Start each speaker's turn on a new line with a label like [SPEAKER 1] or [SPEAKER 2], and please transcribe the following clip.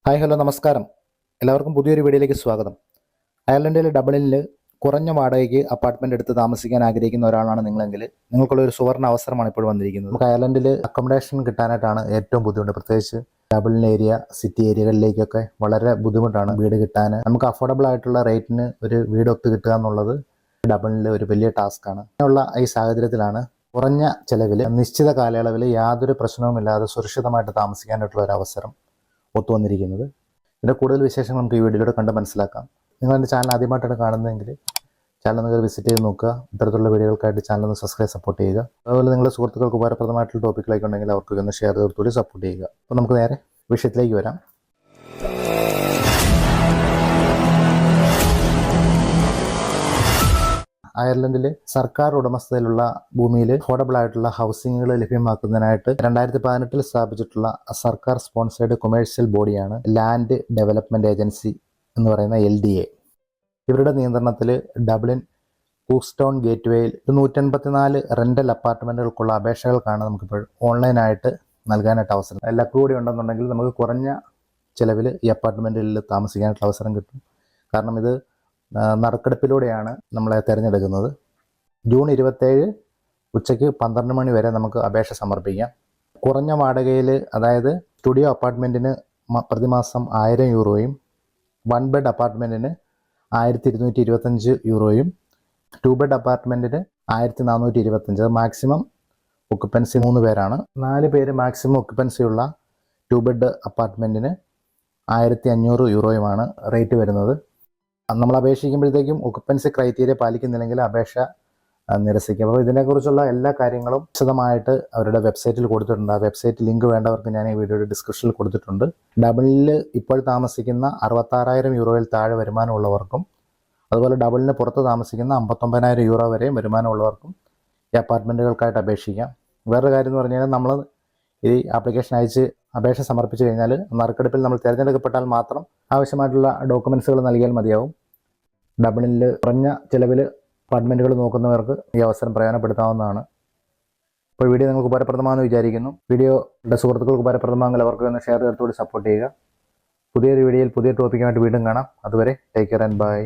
[SPEAKER 1] Hi hello നമസ്കാരം. എല്ലാവർക്കും പുതിയൊരു വീഡിയോയിലേക്ക് സ്വാഗതം. അയർലൻഡിലെ ഡബ്ലിനിൽ കുറഞ്ഞ വാടകയ്ക്ക് അപ്പാർട്ട്മെന്റ് എടുത്ത് താമസിക്കാൻ ആഗ്രഹിക്കുന്ന ഒരാളാണ് നിങ്ങളെങ്കിൽ നിങ്ങൾക്കുള്ള ഒരു സുവർണ്ണ അവസരമാണ് ഇപ്പോൾ വന്നിരിക്കുന്നത്. നമുക്ക് അയർലൻഡിൽ അക്കോമഡേഷൻ കിട്ടാനായിട്ടാണ് ഏറ്റവും ബുദ്ധിമുട്ട്. പ്രത്യേകിച്ച് ഡബ്ലിൻ ഏരിയ, സിറ്റി ഏരിയകളിലേക്കൊക്കെ വളരെ ബുദ്ധിമുട്ടാണ് വീട് കിട്ടാൻ. നമുക്ക് അഫോർഡബിൾ ആയിട്ടുള്ള റേറ്റിന് ഒരു വീട് ഒത്ത് കിട്ടുക എന്നുള്ളത് ഡബ്ലിനിൽ ഒരു വലിയ ടാസ്ക്കാണ്. അങ്ങനെയുള്ള ഈ സാഹചര്യത്തിലാണ് കുറഞ്ഞ ചെലവിൽ നിശ്ചിത കാലയളവിൽ യാതൊരു പ്രശ്നവുമില്ലാതെ സുരക്ഷിതമായിട്ട് താമസിക്കാനായിട്ടുള്ള ഒരു അവസരം ഒത്തുവന്നിരിക്കുന്നത്. ഇതിൻ്റെ കൂടുതൽ വിശേഷങ്ങൾ നമുക്ക് ഈ വീഡിയോയിലൂടെ കണ്ട് മനസ്സിലാക്കാം. നിങ്ങൾ എൻ്റെ ചാനൽ ആദ്യമായിട്ടാണ് കാണുന്നതെങ്കിൽ ചാനൽ നിങ്ങൾ വിസിറ്റ് ചെയ്ത് നോക്കുക. ഇത്തരത്തിലുള്ള വീഡിയോകൾക്കായിട്ട് ചാനൽ ഒന്ന് സബ്സ്ക്രൈബ് സപ്പോർട്ട് ചെയ്യുക. അതുപോലെ നിങ്ങളുടെ സുഹൃത്തുക്കൾക്ക് ഉപകാരപ്രദമായിട്ടുള്ള ടോപ്പിക്കിലേക്ക് ഉണ്ടെങ്കിൽ അവർക്ക് ഒന്ന് ഷെയർ ചെയ്തോടുകൂടി സപ്പോർട്ട് ചെയ്യുക. അപ്പോൾ നമുക്ക് നേരെ വിഷയത്തിലേക്ക് വരാം. അയർലൻഡിൽ സർക്കാർ ഉടമസ്ഥതയിലുള്ള ഭൂമിയിൽ അഫോർഡബിൾ ആയിട്ടുള്ള ഹൗസിങ്ങുകൾ ലഭ്യമാക്കുന്നതിനായിട്ട് 2018 സ്ഥാപിച്ചിട്ടുള്ള സർക്കാർ സ്പോൺസേഡ് കൊമേഴ്സ്യൽ ബോഡിയാണ് ലാൻഡ് ഡെവലപ്മെന്റ് ഏജൻസി എന്ന് പറയുന്ന LDA. ഇവരുടെ നിയന്ത്രണത്തിൽ ഡബ്ലിൻ കൂക്സ്റ്റൗൺ ഗേറ്റ്വേയിൽ 184 റെന്റൽ അപ്പാർട്ട്മെന്റുകൾക്കുള്ള അപേക്ഷകൾക്കാണ് നമുക്കിപ്പോൾ ഓൺലൈനായിട്ട് നൽകാനായിട്ട് അവസരം. ലക്ക് കൂടി ഉണ്ടെന്നുണ്ടെങ്കിൽ നമുക്ക് കുറഞ്ഞ ചിലവിൽ ഈ അപ്പാർട്ട്മെന്റിൽ താമസിക്കാനായിട്ടുള്ള അവസരം കിട്ടും. കാരണം ഇത് നറുക്കെടുപ്പിലൂടെയാണ് നമ്മളെ തിരഞ്ഞെടുക്കുന്നത്. ജൂൺ 27 ഉച്ചയ്ക്ക് 12 മണി വരെ നമുക്ക് അപേക്ഷ സമർപ്പിക്കാം. കുറഞ്ഞ വാടകയിൽ, അതായത് സ്റ്റുഡിയോ അപ്പാർട്ട്മെൻറ്റിന് പ്രതിമാസം 1000 യൂറോയും 1 ബെഡ് അപ്പാർട്ട്മെൻറ്റിന് 1225 യൂറോയും 2 ബെഡ് അപ്പാർട്ട്മെൻറ്റിന് 1425. അത് മാക്സിമം ഒക്കുപ്പൻസി 3 പേരാണ്. 4 പേര് മാക്സിമം ഒക്കുപ്പൻസിയുള്ള 2 ബെഡ് അപ്പാർട്ട്മെൻറ്റിന് 1500 യൂറോയുമാണ് റേറ്റ് വരുന്നത്. നമ്മൾ അപേക്ഷിക്കുമ്പോഴത്തേക്കും ഒക്കുപ്പൻസി ക്രൈറ്റീരിയ പാലിക്കുന്നില്ലെങ്കിൽ അപേക്ഷ നിരസിക്കും. അപ്പോൾ ഇതിനെക്കുറിച്ചുള്ള എല്ലാ കാര്യങ്ങളും വിശദമായിട്ട് അവരുടെ വെബ്സൈറ്റിൽ കൊടുത്തിട്ടുണ്ട്. ആ വെബ്സൈറ്റ് ലിങ്ക് വേണ്ടവർക്ക് ഞാൻ ഈ വീഡിയോയുടെ ഡിസ്ക്രിപ്ഷനിൽ കൊടുത്തിട്ടുണ്ട്. ഡബിളിൽ ഇപ്പോൾ താമസിക്കുന്ന 66,000 യൂറോയിൽ താഴെ വരുമാനമുള്ളവർക്കും അതുപോലെ ഡബിളിന് പുറത്ത് താമസിക്കുന്ന 59,000 യൂറോ വരെയും വരുമാനമുള്ളവർക്കും ഈ അപ്പാർട്ട്മെൻറ്റുകൾക്കായിട്ട് അപേക്ഷിക്കാം. വേറൊരു കാര്യം എന്ന് പറഞ്ഞാൽ നമ്മൾ ഈ ആപ്ലിക്കേഷൻ അയച്ച് അപേക്ഷ സമർപ്പിച്ചു കഴിഞ്ഞാൽ നറുക്കെടുപ്പിൽ നമ്മൾ തിരഞ്ഞെടുക്കപ്പെട്ടാൽ മാത്രം ആവശ്യമായിട്ടുള്ള ഡോക്യുമെൻറ്റ്സുകൾ നൽകിയാൽ മതിയാവും. ഡബ്ലിനിൽ കുറഞ്ഞ ചിലവിൽ അപ്പാർട്ട്മെൻറ്റുകൾ നോക്കുന്നവർക്ക് ഈ അവസരം പ്രയോജനപ്പെടുത്താവുന്നതാണ്. ഇപ്പോൾ വീഡിയോ നിങ്ങൾക്ക് ഉപകാരപ്രദമാണെന്ന് വിചാരിക്കുന്നു. വീഡിയോയുടെ സുഹൃത്തുക്കൾക്ക് ഉപകാരപ്രദമാണെങ്കിൽ അവർക്ക് ഒന്ന് ഷെയർ ചെയ്തുകൂടി സപ്പോർട്ട് ചെയ്യുക. പുതിയൊരു വീഡിയോയിൽ പുതിയ ടോപ്പിക്കുമായിട്ട് വീണ്ടും കാണാം. അതുവരെ ടേക്ക് കെയർ ആൻഡ് ബൈ.